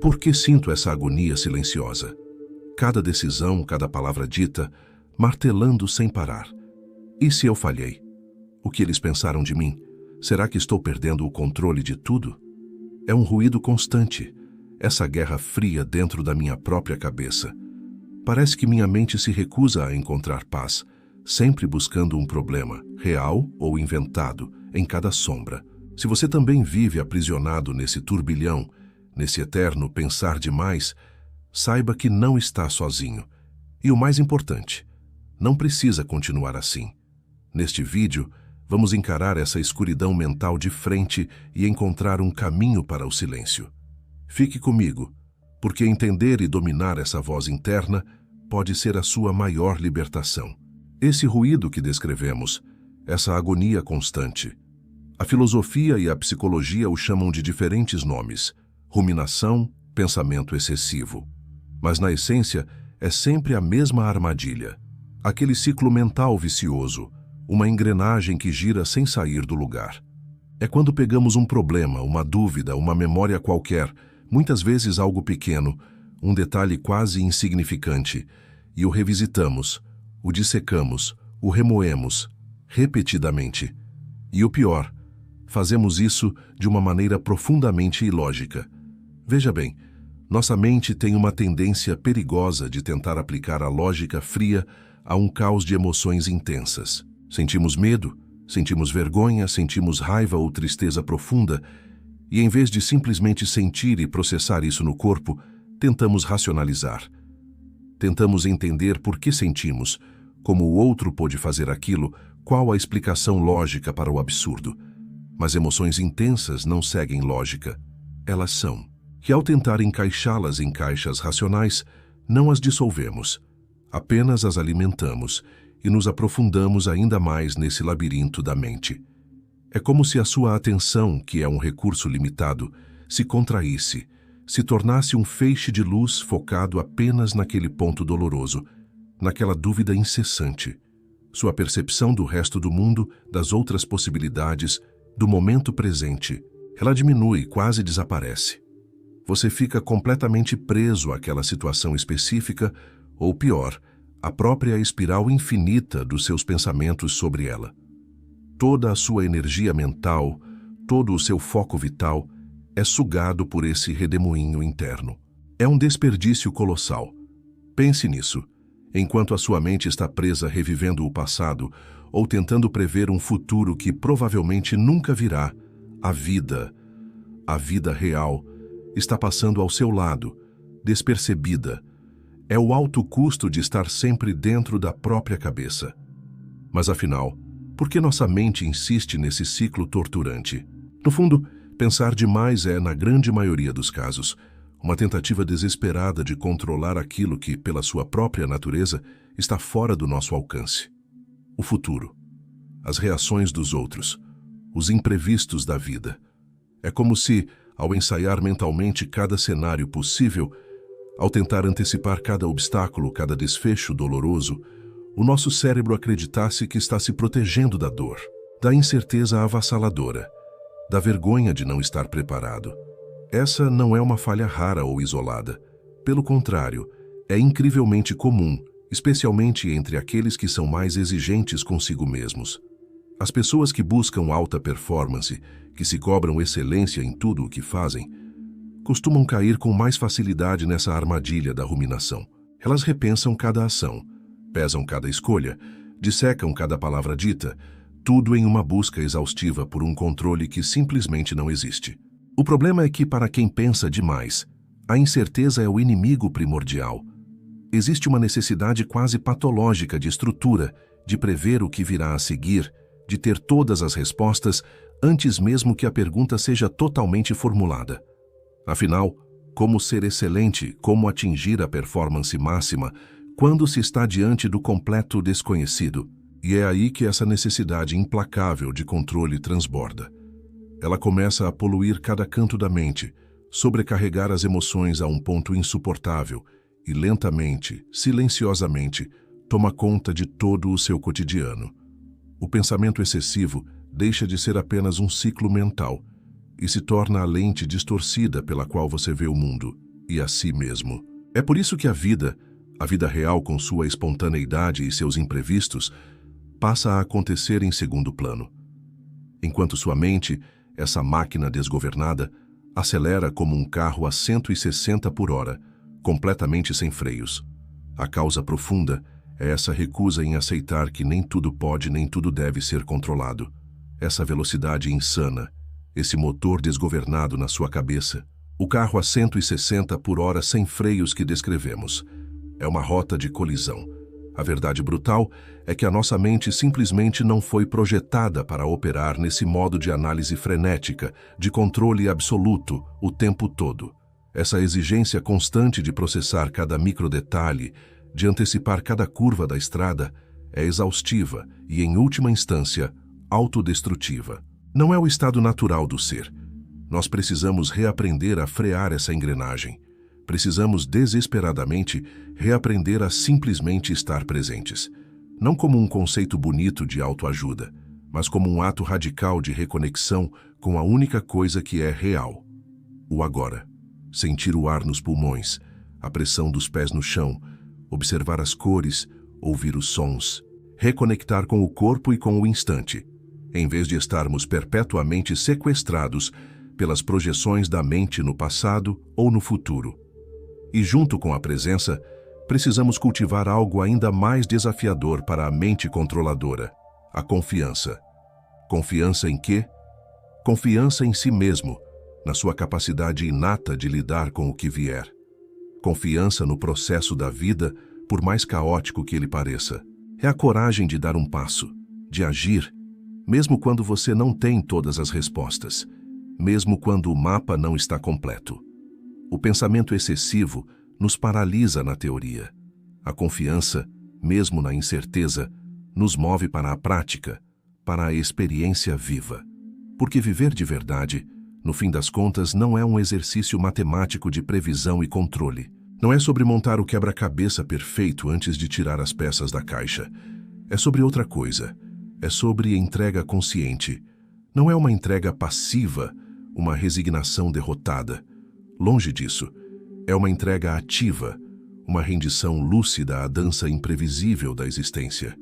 por que sinto essa agonia silenciosa? Cada decisão, cada palavra dita, martelando sem parar. E se eu falhei? O que eles pensaram de mim? Será que estou perdendo o controle de tudo? É um ruído constante, essa guerra fria dentro da minha própria cabeça. Parece que minha mente se recusa a encontrar paz, sempre buscando um problema, real ou inventado, em cada sombra. Se você também vive aprisionado nesse turbilhão, nesse eterno pensar demais, saiba que não está sozinho. E o mais importante, não precisa continuar assim. Neste vídeo, vamos encarar essa escuridão mental de frente e encontrar um caminho para o silêncio. Fique comigo, porque entender e dominar essa voz interna pode ser a sua maior libertação. Esse ruído que descrevemos, essa agonia constante. A filosofia e a psicologia o chamam de diferentes nomes: ruminação, pensamento excessivo. Mas na essência é sempre a mesma armadilha. Aquele ciclo mental vicioso, uma engrenagem que gira sem sair do lugar. É quando pegamos um problema, uma dúvida, uma memória qualquer, muitas vezes algo pequeno, um detalhe quase insignificante, e o revisitamos, o dissecamos, o remoemos, repetidamente. E o pior, fazemos isso de uma maneira profundamente ilógica. Veja bem, nossa mente tem uma tendência perigosa de tentar aplicar a lógica fria a um caos de emoções intensas. Sentimos medo, sentimos vergonha, sentimos raiva ou tristeza profunda, e em vez de simplesmente sentir e processar isso no corpo, tentamos racionalizar. Tentamos entender por que sentimos, como o outro pôde fazer aquilo, qual a explicação lógica para o absurdo. Mas emoções intensas não seguem lógica. Elas são. E ao tentar encaixá-las em caixas racionais, não as dissolvemos. Apenas as alimentamos e nos aprofundamos ainda mais nesse labirinto da mente. É como se a sua atenção, que é um recurso limitado, se contraísse, se tornasse um feixe de luz focado apenas naquele ponto doloroso, naquela dúvida incessante. Sua percepção do resto do mundo, das outras possibilidades, do momento presente, ela diminui, quase desaparece. Você fica completamente preso àquela situação específica, ou pior, à própria espiral infinita dos seus pensamentos sobre ela. Toda a sua energia mental, todo o seu foco vital, é sugado por esse redemoinho interno. É um desperdício colossal. Pense nisso. Enquanto a sua mente está presa revivendo o passado ou tentando prever um futuro que provavelmente nunca virá, a vida real, está passando ao seu lado, despercebida. É o alto custo de estar sempre dentro da própria cabeça. Mas afinal, por que nossa mente insiste nesse ciclo torturante? No fundo, pensar demais é, na grande maioria dos casos, uma tentativa desesperada de controlar aquilo que, pela sua própria natureza, está fora do nosso alcance. O futuro, as reações dos outros, os imprevistos da vida. É como se, ao ensaiar mentalmente cada cenário possível, ao tentar antecipar cada obstáculo, cada desfecho doloroso, o nosso cérebro acreditasse que está se protegendo da dor, da incerteza avassaladora, da vergonha de não estar preparado. Essa não é uma falha rara ou isolada. Pelo contrário, é incrivelmente comum, especialmente entre aqueles que são mais exigentes consigo mesmos. As pessoas que buscam alta performance, que se cobram excelência em tudo o que fazem, costumam cair com mais facilidade nessa armadilha da ruminação. Elas repensam cada ação, pesam cada escolha, dissecam cada palavra dita, tudo em uma busca exaustiva por um controle que simplesmente não existe. O problema é que, para quem pensa demais, a incerteza é o inimigo primordial. Existe uma necessidade quase patológica de estrutura, de prever o que virá a seguir, de ter todas as respostas antes mesmo que a pergunta seja totalmente formulada. Afinal, como ser excelente, como atingir a performance máxima, quando se está diante do completo desconhecido? E é aí que essa necessidade implacável de controle transborda. Ela começa a poluir cada canto da mente, sobrecarregar as emoções a um ponto insuportável e lentamente, silenciosamente, toma conta de todo o seu cotidiano. O pensamento excessivo deixa de ser apenas um ciclo mental e se torna a lente distorcida pela qual você vê o mundo. e a si mesmo. É por isso que a vida real com sua espontaneidade e seus imprevistos, passa a acontecer em segundo plano. Enquanto sua mente, essa máquina desgovernada, acelera como um carro a 160 por hora, completamente sem freios. A causa profunda é essa recusa em aceitar que nem tudo pode nem tudo deve ser controlado. Essa velocidade insana, esse motor desgovernado na sua cabeça, o carro a 160 por hora sem freios que descrevemos, é uma rota de colisão. A verdade brutal é que a nossa mente simplesmente não foi projetada para operar nesse modo de análise frenética, de controle absoluto, o tempo todo. Essa exigência constante de processar cada microdetalhe, de antecipar cada curva da estrada, é exaustiva e, em última instância, autodestrutiva. Não é o estado natural do ser. Nós precisamos reaprender a frear essa engrenagem. Precisamos desesperadamente reaprender a simplesmente estar presentes. Não como um conceito bonito de autoajuda, mas como um ato radical de reconexão com a única coisa que é real. O agora. Sentir o ar nos pulmões, a pressão dos pés no chão, observar as cores, ouvir os sons, reconectar com o corpo e com o instante, em vez de estarmos perpetuamente sequestrados pelas projeções da mente no passado ou no futuro. E junto com a presença, precisamos cultivar algo ainda mais desafiador para a mente controladora: a confiança. Confiança em quê? Confiança em si mesmo, na sua capacidade inata de lidar com o que vier. Confiança no processo da vida, por mais caótico que ele pareça. É a coragem de dar um passo, de agir, mesmo quando você não tem todas as respostas, mesmo quando o mapa não está completo. O pensamento excessivo nos paralisa na teoria. A confiança, mesmo na incerteza, nos move para a prática, para a experiência viva. Porque viver de verdade, no fim das contas, não é um exercício matemático de previsão e controle. Não é sobre montar o quebra-cabeça perfeito antes de tirar as peças da caixa. É sobre outra coisa. É sobre entrega consciente. Não é uma entrega passiva, uma resignação derrotada. Longe disso. É uma entrega ativa, uma rendição lúcida à dança imprevisível da existência.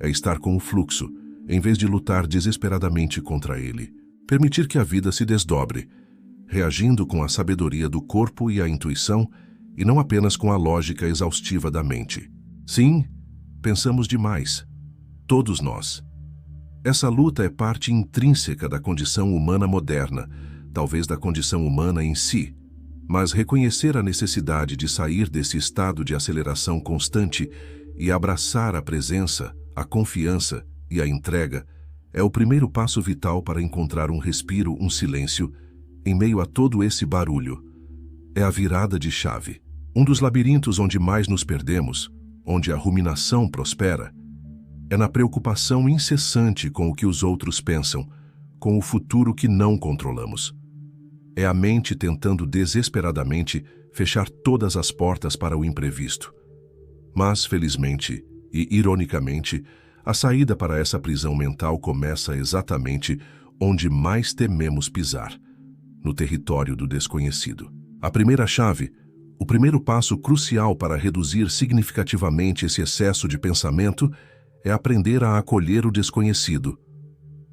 É estar com o fluxo, em vez de lutar desesperadamente contra ele. Permitir que a vida se desdobre, reagindo com a sabedoria do corpo e a intuição, e não apenas com a lógica exaustiva da mente. Sim, pensamos demais. Todos nós. Essa luta é parte intrínseca da condição humana moderna, talvez da condição humana em si. Mas reconhecer a necessidade de sair desse estado de aceleração constante e abraçar a presença, a confiança e a entrega é o primeiro passo vital para encontrar um respiro, um silêncio, em meio a todo esse barulho. É a virada de chave. Um dos labirintos onde mais nos perdemos, onde a ruminação prospera, é na preocupação incessante com o que os outros pensam, com o futuro que não controlamos. É a mente tentando desesperadamente fechar todas as portas para o imprevisto. Mas, felizmente e ironicamente, a saída para essa prisão mental começa exatamente onde mais tememos pisar, no território do desconhecido. A primeira chave, o primeiro passo crucial para reduzir significativamente esse excesso de pensamento é aprender a acolher o desconhecido.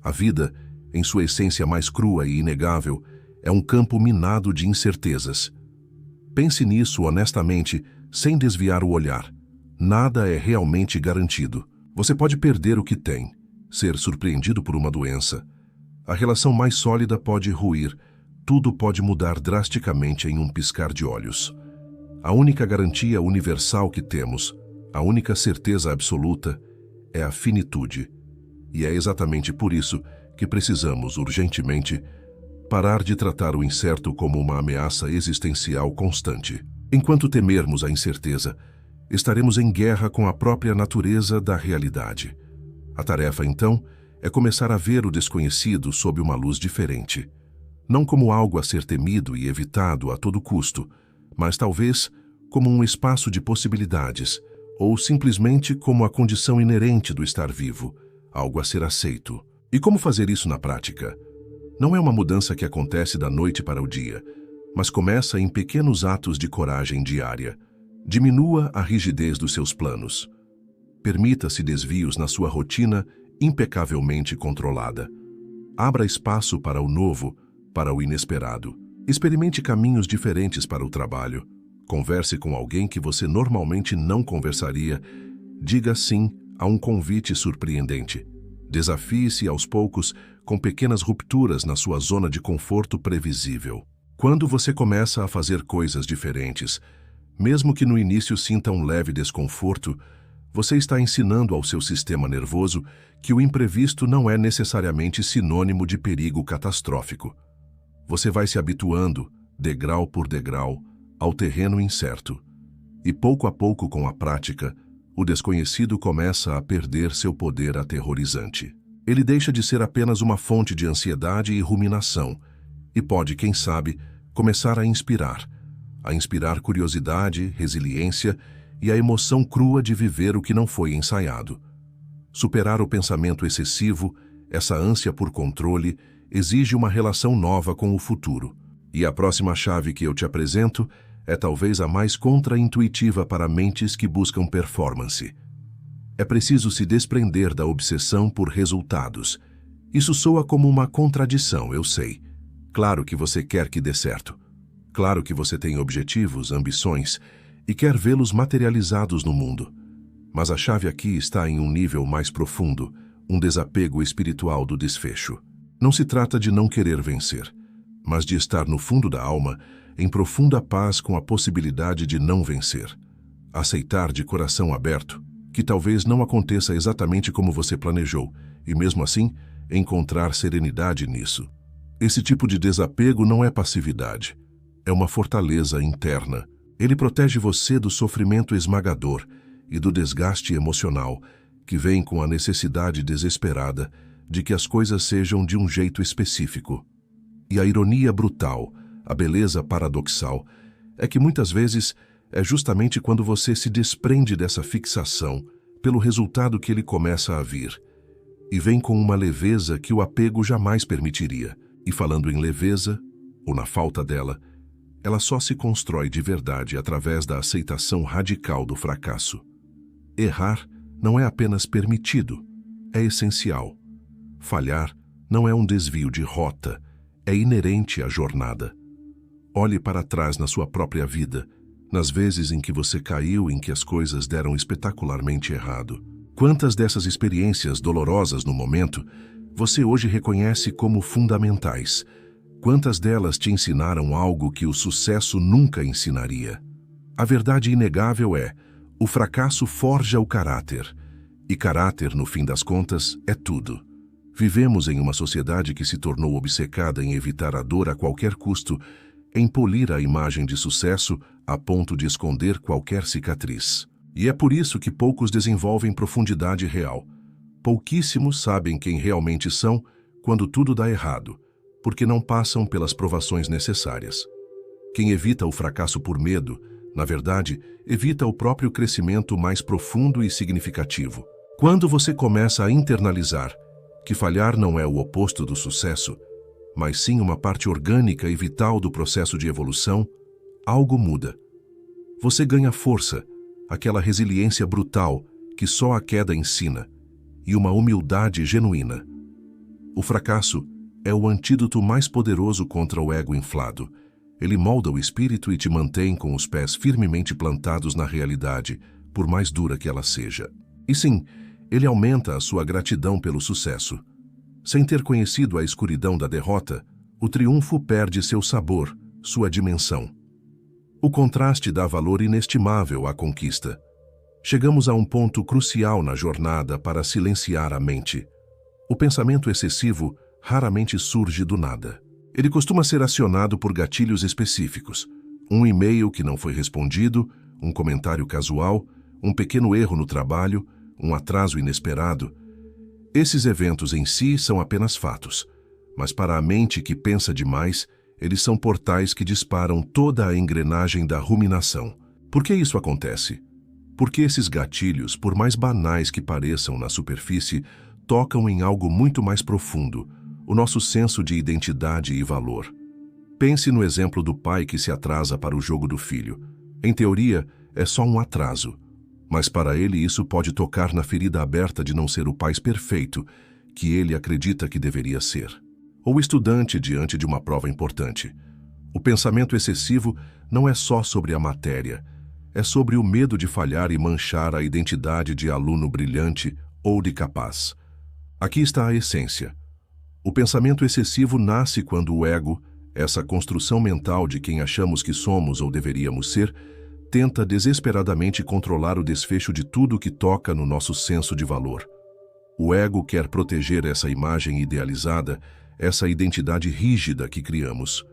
A vida, em sua essência mais crua e inegável, é um campo minado de incertezas. Pense nisso honestamente, sem desviar o olhar. Nada é realmente garantido. Você pode perder o que tem, ser surpreendido por uma doença. A relação mais sólida pode ruir. Tudo pode mudar drasticamente em um piscar de olhos. A única garantia universal que temos, a única certeza absoluta, é a finitude. E é exatamente por isso que precisamos, urgentemente, parar de tratar o incerto como uma ameaça existencial constante. Enquanto temermos a incerteza, estaremos em guerra com a própria natureza da realidade. A tarefa, então, é começar a ver o desconhecido sob uma luz diferente. Não como algo a ser temido e evitado a todo custo, mas talvez como um espaço de possibilidades, ou simplesmente como a condição inerente do estar vivo, algo a ser aceito. E como fazer isso na prática? Não é uma mudança que acontece da noite para o dia, mas começa em pequenos atos de coragem diária. Diminua a rigidez dos seus planos. Permita-se desvios na sua rotina impecavelmente controlada. Abra espaço para o novo, para o inesperado. Experimente caminhos diferentes para o trabalho. Converse com alguém que você normalmente não conversaria. Diga sim a um convite surpreendente. Desafie-se aos poucos com pequenas rupturas na sua zona de conforto previsível. Quando você começa a fazer coisas diferentes, mesmo que no início sinta um leve desconforto, você está ensinando ao seu sistema nervoso que o imprevisto não é necessariamente sinônimo de perigo catastrófico. Você vai se habituando, degrau por degrau, ao terreno incerto. E pouco a pouco, com a prática, o desconhecido começa a perder seu poder aterrorizante. Ele deixa de ser apenas uma fonte de ansiedade e ruminação, e pode, quem sabe, começar a inspirar curiosidade, resiliência e a emoção crua de viver o que não foi ensaiado. Superar o pensamento excessivo, essa ânsia por controle, exige uma relação nova com o futuro. E a próxima chave que eu te apresento é talvez a mais contraintuitiva para mentes que buscam performance. É preciso se desprender da obsessão por resultados. Isso soa como uma contradição, eu sei. Claro que você quer que dê certo. Claro que você tem objetivos, ambições e quer vê-los materializados no mundo. Mas a chave aqui está em um nível mais profundo, um desapego espiritual do desfecho. Não se trata de não querer vencer, mas de estar no fundo da alma, em profunda paz com a possibilidade de não vencer. Aceitar de coração aberto que talvez não aconteça exatamente como você planejou, e mesmo assim, encontrar serenidade nisso. Esse tipo de desapego não é passividade, é uma fortaleza interna. Ele protege você do sofrimento esmagador e do desgaste emocional que vem com a necessidade desesperada de que as coisas sejam de um jeito específico. E a ironia brutal, a beleza paradoxal, é que muitas vezes é justamente quando você se desprende dessa fixação pelo resultado que ele começa a vir. E vem com uma leveza que o apego jamais permitiria. E falando em leveza, ou na falta dela, ela só se constrói de verdade através da aceitação radical do fracasso. Errar não é apenas permitido, é essencial. Falhar não é um desvio de rota, é inerente à jornada. Olhe para trás na sua própria vida, nas vezes em que você caiu, em que as coisas deram espetacularmente errado. Quantas dessas experiências dolorosas no momento você hoje reconhece como fundamentais? Quantas delas te ensinaram algo que o sucesso nunca ensinaria? A verdade inegável é, o fracasso forja o caráter. E caráter, no fim das contas, é tudo. Vivemos em uma sociedade que se tornou obcecada em evitar a dor a qualquer custo, em polir a imagem de sucesso a ponto de esconder qualquer cicatriz. E é por isso que poucos desenvolvem profundidade real. Pouquíssimos sabem quem realmente são quando tudo dá errado, porque não passam pelas provações necessárias. Quem evita o fracasso por medo, na verdade, evita o próprio crescimento mais profundo e significativo. Quando você começa a internalizar que falhar não é o oposto do sucesso, mas sim uma parte orgânica e vital do processo de evolução, algo muda. Você ganha força, aquela resiliência brutal que só a queda ensina, e uma humildade genuína. O fracasso é o antídoto mais poderoso contra o ego inflado. Ele molda o espírito e te mantém com os pés firmemente plantados na realidade, por mais dura que ela seja. E sim, ele aumenta a sua gratidão pelo sucesso. Sem ter conhecido a escuridão da derrota, o triunfo perde seu sabor, sua dimensão. O contraste dá valor inestimável à conquista. Chegamos a um ponto crucial na jornada para silenciar a mente. O pensamento excessivo raramente surge do nada. Ele costuma ser acionado por gatilhos específicos. Um e-mail que não foi respondido, um comentário casual, um pequeno erro no trabalho, um atraso inesperado. Esses eventos em si são apenas fatos, mas para a mente que pensa demais, eles são portais que disparam toda a engrenagem da ruminação. Por que isso acontece? Porque esses gatilhos, por mais banais que pareçam na superfície, tocam em algo muito mais profundo, o nosso senso de identidade e valor. Pense no exemplo do pai que se atrasa para o jogo do filho. Em teoria, é só um atraso, mas para ele isso pode tocar na ferida aberta de não ser o pai perfeito que ele acredita que deveria ser. Ou o estudante diante de uma prova importante. O pensamento excessivo não é só sobre a matéria, é sobre o medo de falhar e manchar a identidade de aluno brilhante ou de capaz. Aqui está a essência. O pensamento excessivo nasce quando o ego, essa construção mental de quem achamos que somos ou deveríamos ser, tenta desesperadamente controlar o desfecho de tudo que toca no nosso senso de valor. O ego quer proteger essa imagem idealizada, essa identidade rígida que criamos.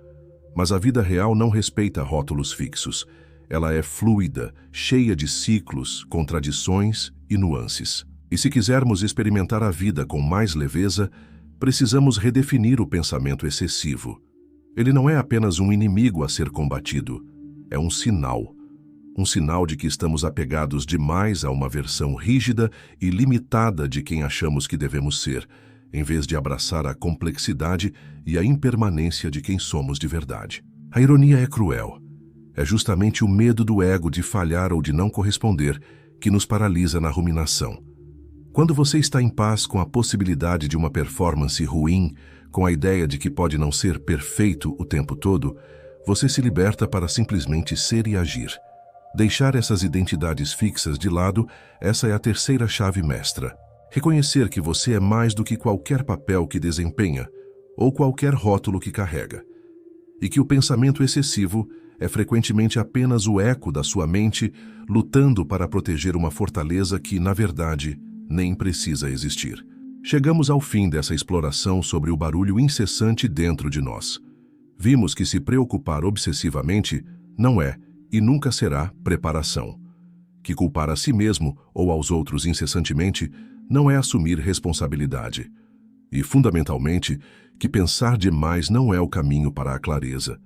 Mas a vida real não respeita rótulos fixos. Ela é fluida, cheia de ciclos, contradições e nuances. E se quisermos experimentar a vida com mais leveza, precisamos redefinir o pensamento excessivo. Ele não é apenas um inimigo a ser combatido, é um sinal. Um sinal de que estamos apegados demais a uma versão rígida e limitada de quem achamos que devemos ser, em vez de abraçar a complexidade e a impermanência de quem somos de verdade. A ironia é cruel. É justamente o medo do ego de falhar ou de não corresponder que nos paralisa na ruminação. Quando você está em paz com a possibilidade de uma performance ruim, com a ideia de que pode não ser perfeito o tempo todo, você se liberta para simplesmente ser e agir. Deixar essas identidades fixas de lado, essa é a terceira chave mestra. Reconhecer que você é mais do que qualquer papel que desempenha ou qualquer rótulo que carrega. E que o pensamento excessivo é frequentemente apenas o eco da sua mente lutando para proteger uma fortaleza que, na verdade, nem precisa existir. Chegamos ao fim dessa exploração sobre o barulho incessante dentro de nós. Vimos que se preocupar obsessivamente não é e nunca será preparação. Que culpar a si mesmo ou aos outros incessantemente não é assumir responsabilidade. E, fundamentalmente, que pensar demais não é o caminho para a clareza,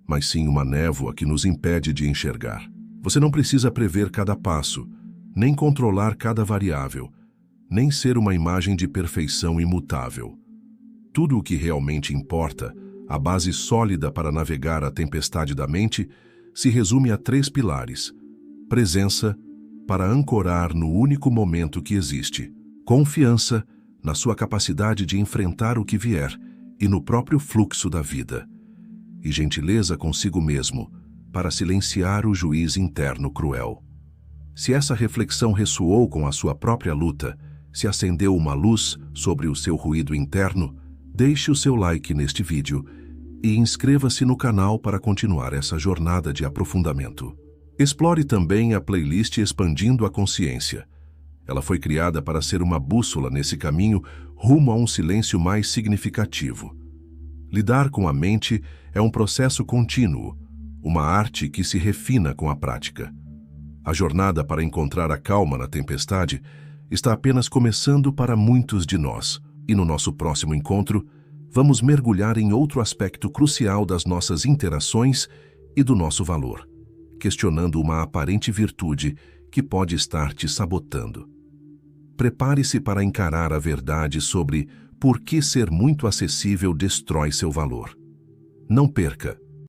mas sim uma névoa que nos impede de enxergar. Você não precisa prever cada passo, nem controlar cada variável, nem ser uma imagem de perfeição imutável. Tudo o que realmente importa, a base sólida para navegar a tempestade da mente, se resume a 3 pilares: presença, para ancorar no único momento que existe; confiança, na sua capacidade de enfrentar o que vier e no próprio fluxo da vida; e gentileza consigo mesmo, para silenciar o juiz interno cruel. Se essa reflexão ressoou com a sua própria luta, se acendeu uma luz sobre o seu ruído interno, deixe o seu like neste vídeo e inscreva-se no canal para continuar essa jornada de aprofundamento. Explore também a playlist Expandindo a Consciência. Ela foi criada para ser uma bússola nesse caminho rumo a um silêncio mais significativo. Lidar com a mente é um processo contínuo, uma arte que se refina com a prática. A jornada para encontrar a calma na tempestade está apenas começando para muitos de nós, e no nosso próximo encontro, vamos mergulhar em outro aspecto crucial das nossas interações e do nosso valor, questionando uma aparente virtude que pode estar te sabotando. Prepare-se para encarar a verdade sobre por que ser muito acessível destrói seu valor. Não perca!